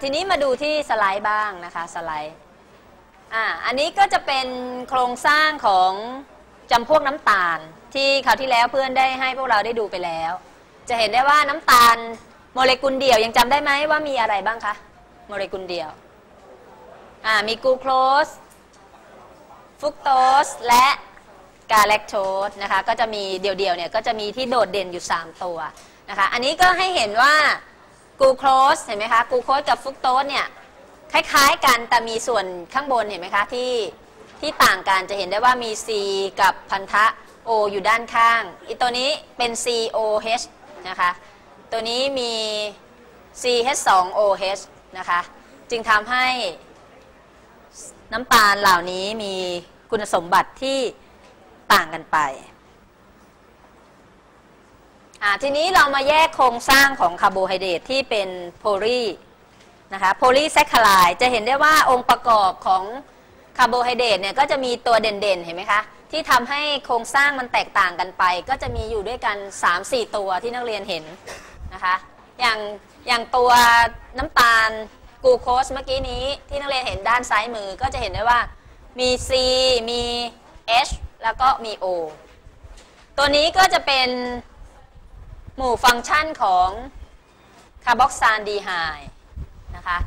ทีนี้มาดูที่สไลด์บ้างนะคะสไลด์อันนี้ก็จะเป็นโครงสร้างของจำพวกน้ำตาลที่คราวที่แล้วเพื่อนได้ให้พวกเราได้ดูไปแล้วจะเห็นได้ว่าน้ำตาลโมเลกุลเดี่ยวยังจำได้ไหมว่ามีอะไรบ้างคะโมเลกุลเดี่ยวมีกลูโคสฟรุกโตสและกาแลคโตสนะคะก็จะมีเดี่ยวๆเนี่ยก็จะมีที่โดดเด่นอยู่3ตัวนะคะอันนี้ก็ให้เห็นว่ากลูโคสเห็นไหมคะกลูโคสกับฟรุกโตสเนี่ยคล้ายๆกันแต่มีส่วนข้างบนเห็นไหมคะที่ต่างกันจะเห็นได้ว่ามี C กับพันธะ O อยู่ด้านข้างอีตัวนี้เป็น COH นะคะตัวนี้มี CH2OH นะคะจึงทำให้น้ำตาลเหล่านี้มีคุณสมบัติที่ต่างกันไปทีนี้เรามาแยกโครงสร้างของคาร์โบไฮเดรตที่เป็นโพลีนะคะโพลีแซคคาไรด์จะเห็นได้ว่าองค์ประกอบของคาร์โบไฮเดรตเนี่ยก็จะมีตัวเด่นๆเห็นไหมคะที่ทำให้โครงสร้างมันแตกต่างกันไปก็จะมีอยู่ด้วยกัน 3-4 ตัวที่นักเรียนเห็นนะคะอย่างตัวน้ำตาลกลูโคสเมื่อกี้นี้ที่นักเรียนเห็นด้านซ้ายมือก็จะเห็นได้ว่ามี C มี H แล้วก็มี O ตัวนี้ก็จะเป็นหมู่ฟังก์ชันของคาร์บอกซานดีไฮด์นะคะ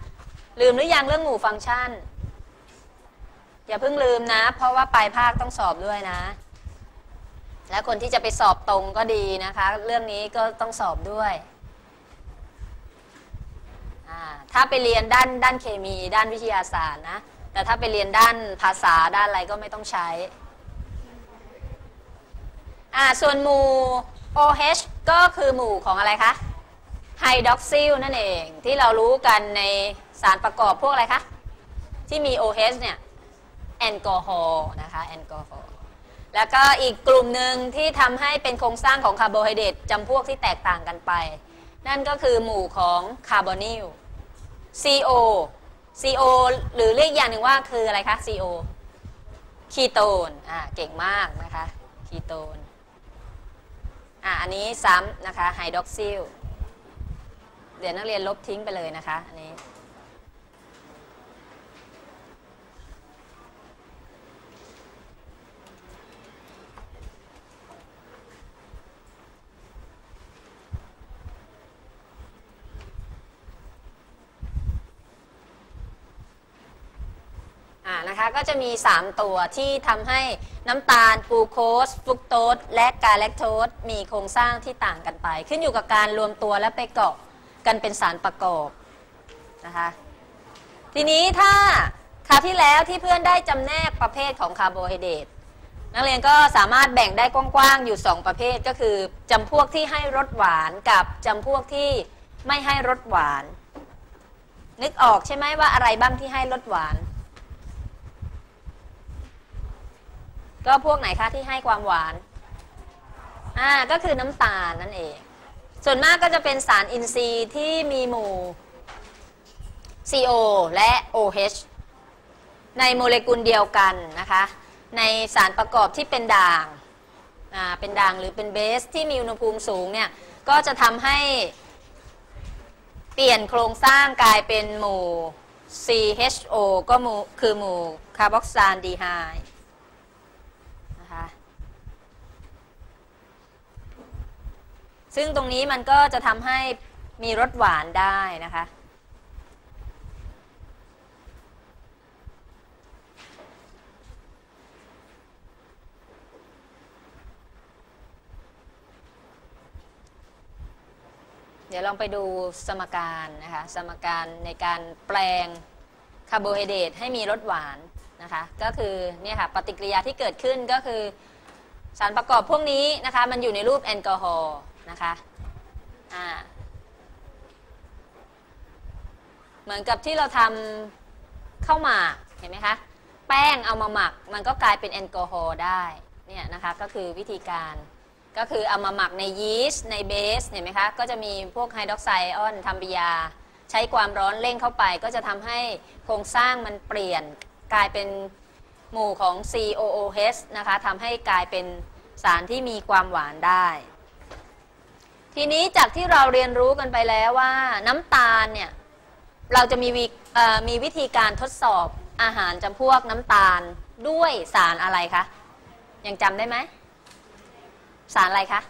ลืมหรือยังเรื่องหมู่ฟังก์ชันอย่าเพิ่งลืมนะเพราะว่าปลายภาคต้องสอบด้วยนะและคนที่จะไปสอบตรงก็ดีนะคะเรื่องนี้ก็ต้องสอบด้วยถ้าไปเรียนด้านเคมีด้านวิทยาศาสตร์นะแต่ถ้าไปเรียนด้านภาษาด้านอะไรก็ไม่ต้องใช้ส่วนหมู่ OH ก็คือหมู่ของอะไรคะไฮดรอกซิลนั่นเองที่เรารู้กันในสารประกอบพวกอะไรคะที่มี OH เนี่ยแอลกอฮอล์นะคะแอลกอฮอล์แล้วก็อีกกลุ่มหนึ่งที่ทำให้เป็นโครงสร้างของคาร์โบไฮเดรตจำพวกที่แตกต่างกันไปนั่นก็คือหมู่ของคาร์บอนิล CO หรือเรียกอย่างหนึ่งว่าคืออะไรคะ CO คีโตนเก่งมากนะคะคีโตนอันนี้ซ้ำนะคะไฮดรอกซิลเดี๋ยวนักเรียนลบทิ้งไปเลยนะคะอันนี้นะคะก็จะมี3ตัวที่ทำให้น้ำตาลกลูโคสฟรุกโตสและกาแลคโตสมีโครงสร้างที่ต่างกันไปขึ้นอยู่กับการรวมตัวและไปเกาะกันเป็นสารประกอบนะคะทีนี้ถ้าคราวที่แล้วที่เพื่อนได้จำแนกประเภทของคาร์โบไฮเดรตนักเรียนก็สามารถแบ่งได้กว้างๆอยู่2ประเภทก็คือจำพวกที่ให้รสหวานกับจำพวกที่ไม่ให้รสหวานนึกออกใช่ไหมว่าอะไรบ้างที่ให้รสหวานก็พวกไหนคะที่ให้ความหวานก็คือน้ำตาลนั่นเองส่วนมากก็จะเป็นสารอินทรีย์ที่มีหมู่ CO และ OH ในโมเลกุลเดียวกันนะคะในสารประกอบที่เป็นด่างเป็นด่างหรือเป็นเบสที่มีอุณหภูมิสูงเนี่ยก็จะทำให้เปลี่ยนโครงสร้างกลายเป็นหมู่ CHO ก็คือหมู่คาร์บอกซานดีไฮด์ซึ่งตรงนี้มันก็จะทำให้มีรสหวานได้นะคะเดี๋ยวลองไปดูสมการนะคะสมการในการแปลงคาร์โบไฮเดรตให้มีรสหวานนะคะก็คือเนี่ยค่ะปฏิกิริยาที่เกิดขึ้นก็คือสารประกอบพวกนี้นะคะมันอยู่ในรูปแอลกอฮอล์นะคะเหมือนกับที่เราทำข้าวหมากเห็นไหมคะแป้งเอามาหมักมันก็กลายเป็นแอลกอฮอล์ได้เนี่ยนะคะก็คือวิธีการก็คือเอามาหมักในยีสต์ในเบสเห็นไหมคะก็จะมีพวกไฮดรอกไซด์ไอออนทำปฏิกิริยาใช้ความร้อนเร่งเข้าไปก็จะทำให้โครงสร้างมันเปลี่ยนกลายเป็นหมู่ของ COOH นะคะทำให้กลายเป็นสารที่มีความหวานได้ทีนี้จากที่เราเรียนรู้กันไปแล้วว่าน้ำตาลเนี่ย เราจะมีวิธีการทดสอบอาหารจำพวกน้ำตาลด้วยสารอะไรคะยังจำได้ไหมสารอะไรคะ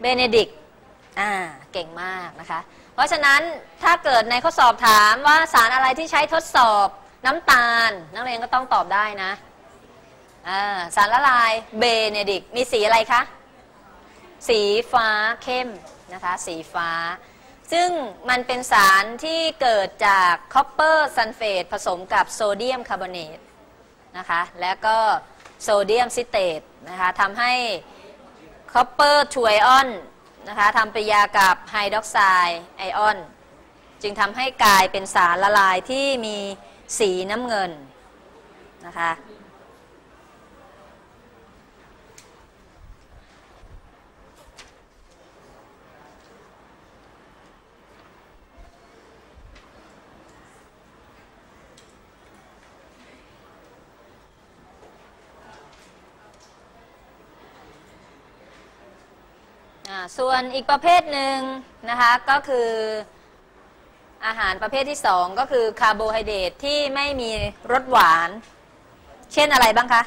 เบเนดิกต์เก่งมากนะคะเพราะฉะนั้นถ้าเกิดในข้อสอบถามว่าสารอะไรที่ใช้ทดสอบน้ำตาลนักเรียนก็ต้องตอบได้นะสารละลายเบเนดิกต์มีสีอะไรคะสีฟ้าเข้มนะคะสีฟ้าซึ่งมันเป็นสารที่เกิดจากคอปเปอร์ซัลเฟตผสมกับโซเดียมคาร์บอเนตนะคะแล้วก็โซเดียมซิเตตนะคะทำให้คอปเปอร์ทูไอออนนะคะทำปฏิกิริยากับไฮดรอกไซด์ไอออนจึงทำให้กลายเป็นสารละลายที่มีสีน้ำเงินนะคะส่วนอีกประเภทหนึ่งนะคะก็คืออาหารประเภทที่2ก็คือคาร์โบไฮเดรตที่ไม่มีรสหวานเช่นอะไรบ้างคะ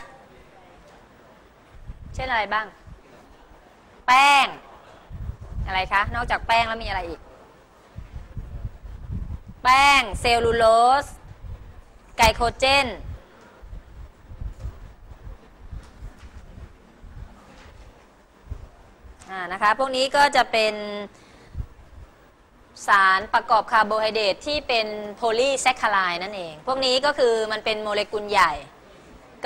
เช่นอะไรบ้างแป้งอะไรคะนอกจากแป้งแล้วมีอะไรอีกแป้งเซลลูโลสไกลโคเจนนะคะพวกนี้ก็จะเป็นสารประกอบคาร์โบไฮเดรตที่เป็นโพลีแซคคาไรด์นั่นเองพวกนี้ก็คือมันเป็นโมเลกุลใหญ่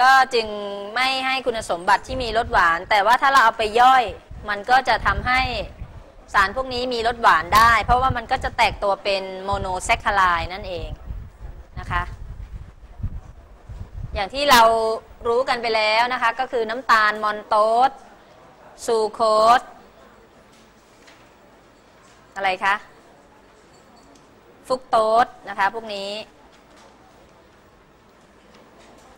ก็จึงไม่ให้คุณสมบัติที่มีรสหวานแต่ว่าถ้าเราเอาไปย่อยมันก็จะทำให้สารพวกนี้มีรสหวานได้เพราะว่ามันก็จะแตกตัวเป็นโมโนแซคคาไรด์นั่นเองนะคะอย่างที่เรารู้กันไปแล้วนะคะก็คือน้ำตาลมอนโตสซูโคสอะไรคะฟุกโตสนะคะพวกนี้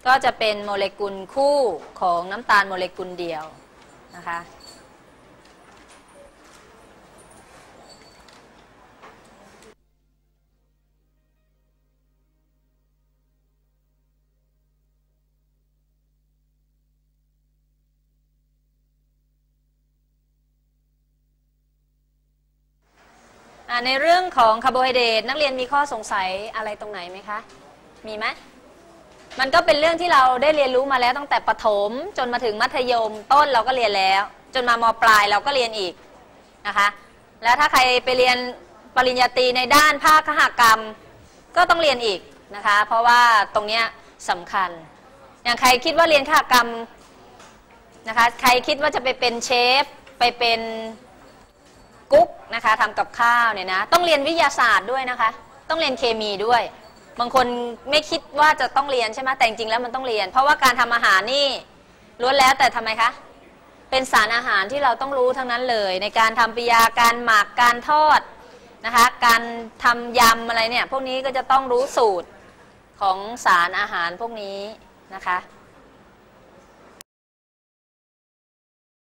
ก็จะเป็นโมเลกุลคู่ของน้ำตาลโมเลกุลเดียวนะคะในเรื่องของคาร์โบไฮเดรตนักเรียนมีข้อสงสัยอะไรตรงไหนไหมคะมีไหมมันก็เป็นเรื่องที่เราได้เรียนรู้มาแล้วตั้งแต่ประถมจนมาถึงมัธยมต้นเราก็เรียนแล้วจนมามปลายเราก็เรียนอีกนะคะแล้วถ้าใครไปเรียนปริญญาตรีในด้านภาคคหกรรมก็ต้องเรียนอีกนะคะเพราะว่าตรงเนี้ยสำคัญอย่างใครคิดว่าเรียนคหกรรมนะคะใครคิดว่าจะไปเป็นเชฟไปเป็นกุ๊กนะคะทำกับข้าวเนี่ยนะต้องเรียนวิทยาศาสตร์ด้วยนะคะต้องเรียนเคมีด้วยบางคนไม่คิดว่าจะต้องเรียนใช่ไหมแต่จริงๆแล้วมันต้องเรียนเพราะว่าการทำอาหารนี่ล้วนแล้วแต่ทำไมคะเป็นสารอาหารที่เราต้องรู้ทั้งนั้นเลยในการทำปฏิกิริยาการหมักการทอดนะคะการทำยำอะไรเนี่ยพวกนี้ก็จะต้องรู้สูตรของสารอาหารพวกนี้นะคะ